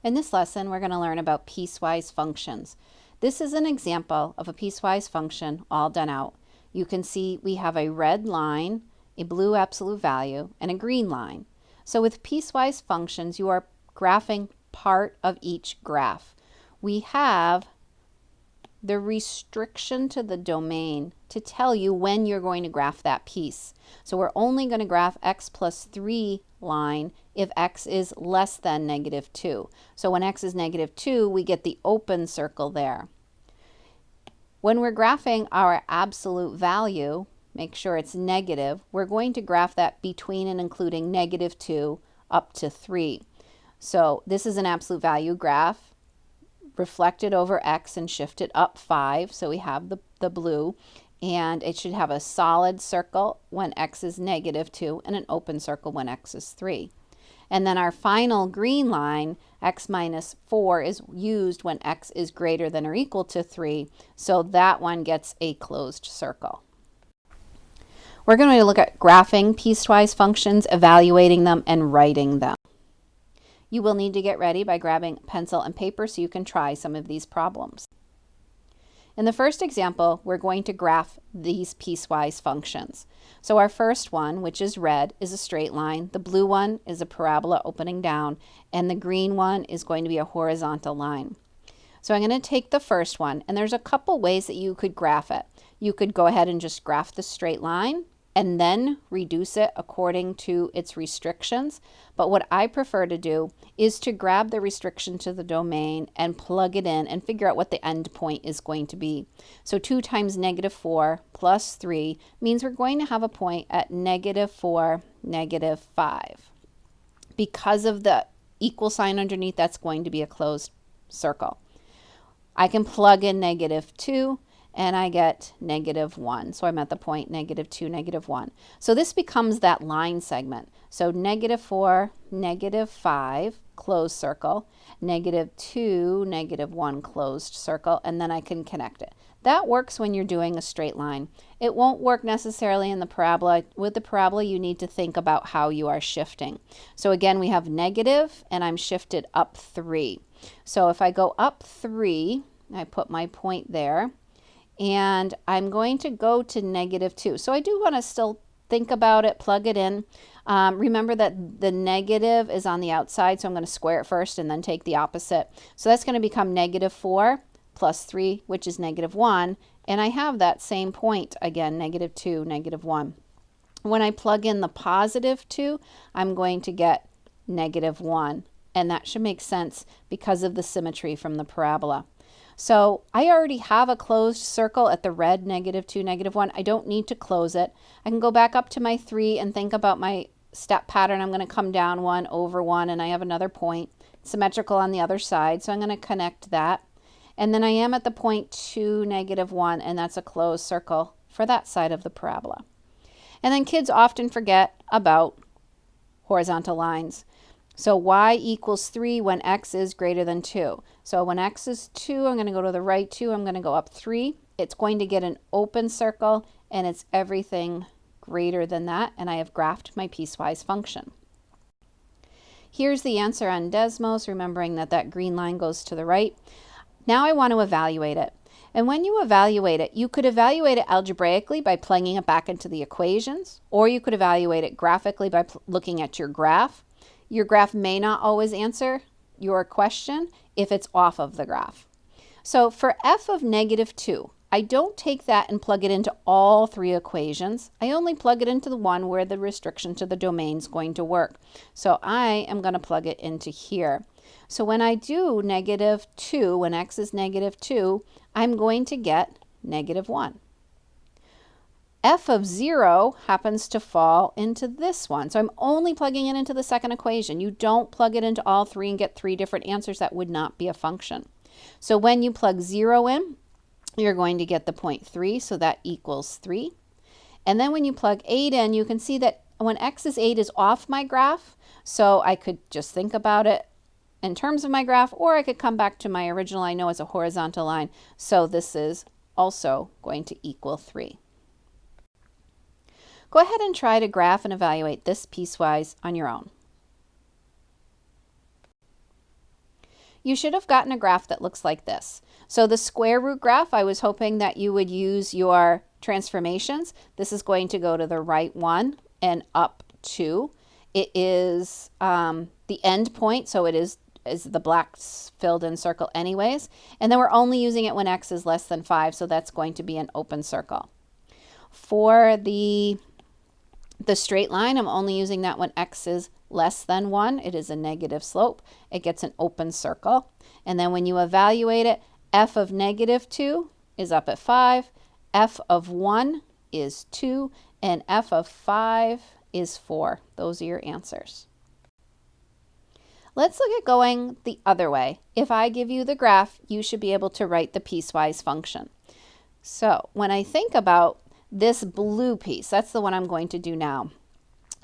In this lesson, we're going to learn about piecewise functions. This is an example of a piecewise function all done out. You can see we have a red line, a blue absolute value, and a green line. So with piecewise functions, you are graphing part of each graph. We have the restriction to the domain to tell you when you're going to graph that piece. So we're only going to graph x plus 3 line if x is less than -2. So when x is -2, we get the open circle there. When we're graphing our absolute value, make sure it's negative, we're going to graph that between and including -2 up to 3. So this is an absolute value graph. Reflect it over x and shift it up 5, so we have the blue, and it should have a solid circle when x is -2 and an open circle when x is 3. And then our final green line, x minus 4, is used when x is greater than or equal to 3, so that one gets a closed circle. We're going to look at graphing piecewise functions, evaluating them, and writing them. You will need to get ready by grabbing pencil and paper so you can try some of these problems. In the first example, we're going to graph these piecewise functions. So our first one, which is red, is a straight line. The blue one is a parabola opening down, and the green one is going to be a horizontal line. So I'm going to take the first one, and there's a couple ways that you could graph it. You could go ahead and just graph the straight line and then reduce it according to its restrictions. But what I prefer to do is to grab the restriction to the domain and plug it in and figure out what the end point is going to be. So 2 times -4 plus 3 means we're going to have a point at -4, -5. Because of the equal sign underneath, that's going to be a closed circle. I can plug in -2, and I get -1. So I'm at the point -2, -1. So this becomes that line segment. So -4, -5, closed circle, -2, -1, closed circle, and then I can connect it. That works when you're doing a straight line. It won't work necessarily in the parabola. With the parabola, you need to think about how you are shifting. So again, we have negative, and I'm shifted up 3. So if I go up 3, I put my point there, and I'm going to go to -2. So I do want to still think about it, plug it in. Remember that the negative is on the outside, so I'm going to square it first and then take the opposite. So that's going to become -4 plus 3, which is -1, and I have that same point again, -2, -1. When I plug in the +2, I'm going to get -1, and that should make sense because of the symmetry from the parabola. So I already have a closed circle at the red, -2, -1. I don't need to close it. I can go back up to my 3 and think about my step pattern. I'm going to come down 1 over 1, and I have another point symmetrical on the other side. So I'm going to connect that. And then I am at the point 2, -1, and that's a closed circle for that side of the parabola. And then kids often forget about horizontal lines. So y equals 3 when x is greater than 2. So when x is 2, I'm going to go to the right 2. I'm going to go up 3. It's going to get an open circle, and it's everything greater than that. And I have graphed my piecewise function. Here's the answer on Desmos, remembering that that green line goes to the right. Now I want to evaluate it. And when you evaluate it, you could evaluate it algebraically by plugging it back into the equations, or you could evaluate it graphically by looking at your graph. Your graph may not always answer your question if it's off of the graph. So for f of -2, I don't take that and plug it into all 3 equations. I only plug it into the one where the restriction to the domain is going to work. So I am going to plug it into here. So when I do -2, when x is -2, I'm going to get -1. F of 0 happens to fall into this one. So I'm only plugging it into the second equation. You don't plug it into all 3 and get 3 different answers. That would not be a function. So when you plug 0 in, you're going to get the point 3, so that equals 3. And then when you plug 8 in, you can see that when x is 8 is off my graph, so I could just think about it in terms of my graph, or I could come back to my original. I know it's a horizontal line, so this is also going to equal 3. Go ahead and try to graph and evaluate this piecewise on your own. you should have gotten a graph that looks like this. So the square root graph, I was hoping that you would use your transformations. This is going to go to the right one and up 2. It is the end point, so it is the black filled in circle anyways. And then we're only using it when x is less than 5, so that's going to be an open circle. For the straight line, I'm only using that when x is less than 1. It is a negative slope. It gets an open circle. And then when you evaluate it, f of negative 2 is up at 5, f of 1 is 2, and f of 5 is 4. Those are your answers. Let's look at going the other way. If I give you the graph, you should be able to write the piecewise function. So when I think about this blue piece, that's the one I'm going to do now.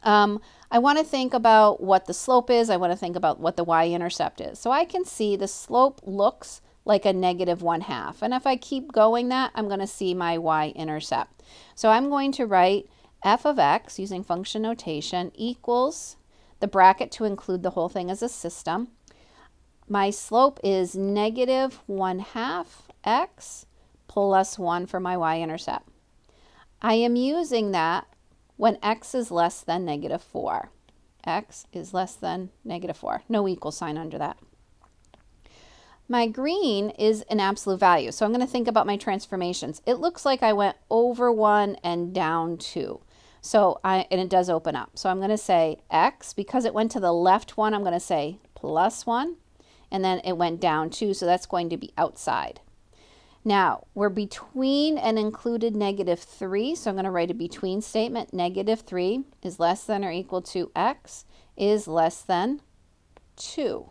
I want to think about what the slope is. I want to think about what the y-intercept is. So I can see the slope looks like a negative 1/2. And if I keep going that, I'm going to see my y-intercept. So I'm going to write f of x using function notation equals the bracket to include the whole thing as a system. My slope is negative 1/2 x plus 1 for my y-intercept. I am using that when x is less than negative 4. X is less than negative 4. No equal sign under that. My green is an absolute value. So I'm going to think about my transformations. It looks like I went over 1 and down 2. So and it does open up. So I'm going to say x, because it went to the left 1, I'm going to say plus 1. And then it went down 2, so that's going to be outside. Now, we're between and included negative 3, so I'm going to write a between statement. Negative 3 is less than or equal to x is less than 2.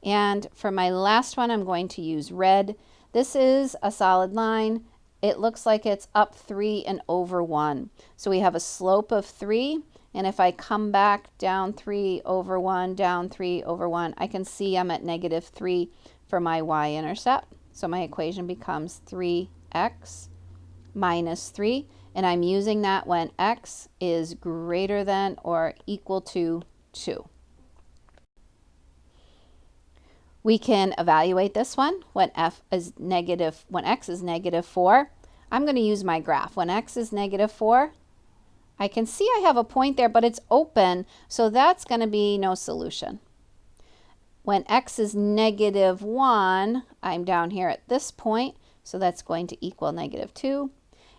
And for my last one, I'm going to use red. This is a solid line. It looks like it's up 3 and over 1. So we have a slope of 3, and if I come back down 3 over 1, down 3 over 1, I can see I'm at negative 3 for my y-intercept. So my equation becomes 3x minus 3, and I'm using that when x is greater than or equal to 2. We can evaluate this one when x is negative 4. I'm going to use my graph. When x is negative 4, I can see I have a point there, but it's open, so that's going to be no solution. When x is negative 1, I'm down here at this point, so that's going to equal negative 2.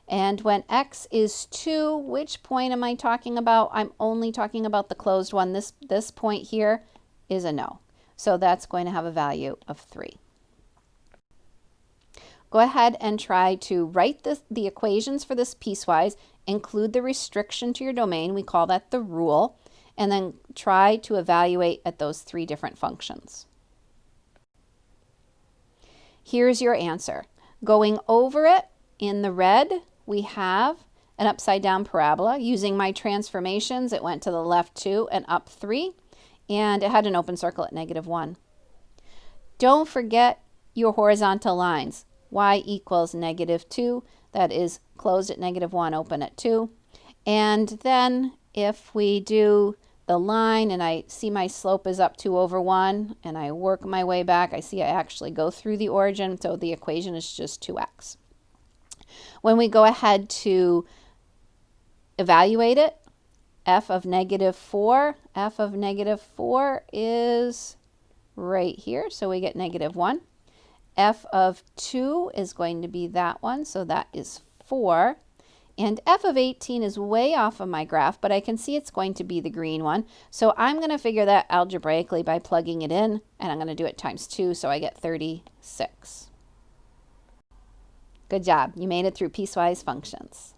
And when x is 2, which point am I talking about? I'm only talking about the closed one. This point here is a no. So that's going to have a value of 3. Go ahead and try to write the equations for this piecewise, include the restriction to your domain, we call that the rule, and then try to evaluate at those 3 different functions. Here's your answer. Going over it in the red, we have an upside down parabola. Using my transformations, it went to the left 2 and up 3, and it had an open circle at negative 1. Don't forget your horizontal lines. Y equals negative 2. That is closed at negative 1, open at 2. And then if we do the line and I see my slope is up 2 over 1 and I work my way back, I see I actually go through the origin, so the equation is just 2x. When we go ahead to evaluate it, f of negative 4 is right here, so we get negative 1. F of 2 is going to be that one, so that is 4. And f of 18 is way off of my graph, but I can see it's going to be the green one. So I'm going to figure that algebraically by plugging it in, and I'm going to do it times 2, so I get 36. Good job. You made it through piecewise functions.